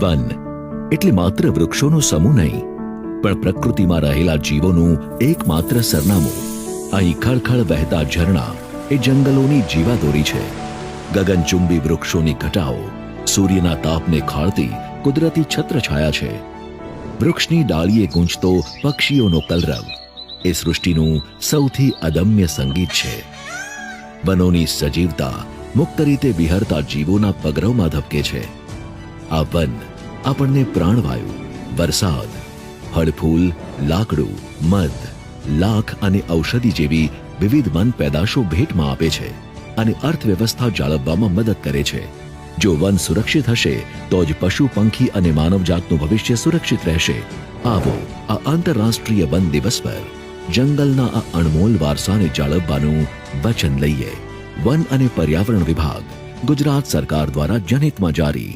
One એટલે માત્ર વૃક્ષોનો સમૂહ નહીં, પણ પ્રકૃતિમાં રહેલા જીવોનું એકમાત્ર સરનામું. અહીં ખળખળ વહેતા ઝરણા એ જંગલોની જીવાદોરી છે. ગગનચુંબી વૃક્ષોની ઘટાઓ સૂર્યના તાપને ખાળતી કુદરતી છત્રછાયા છે. વૃક્ષની ડાળીએ ગૂંજતો પક્ષીઓનો કલરવ એ સૃષ્ટિનું સૌથી અદમ્ય સંગીત છે. વનોની સજીવતા મુક્ત રીતે વિહરતા જીવોના પગરવમાં ધબકે છે. આ વન આપણને પ્રાણવાયુ, વરસાદ, ફળફૂલ, લાકડું, મધ, લાખ અને ઔષધિ જેવી વિવિધ વન પેદાશો ભેટમાં આપે છે અને અર્થવ્યવસ્થા જાળવવામાં મદદ કરે છે. જો વન સુરક્ષિત હશે તો જ પશુ, પંખી અને માનવજાતનું ભવિષ્ય સુરક્ષિત રહેશે. આવો આ આંતરરાષ્ટ્રીય વન દિવસ પર જંગલના આ અણમોલ વારસાને જાળવવાનું વચન લઈએ. વન અને પર્યાવરણ વિભાગ, ગુજરાત સરકાર દ્વારા જનહિતમાં જારી.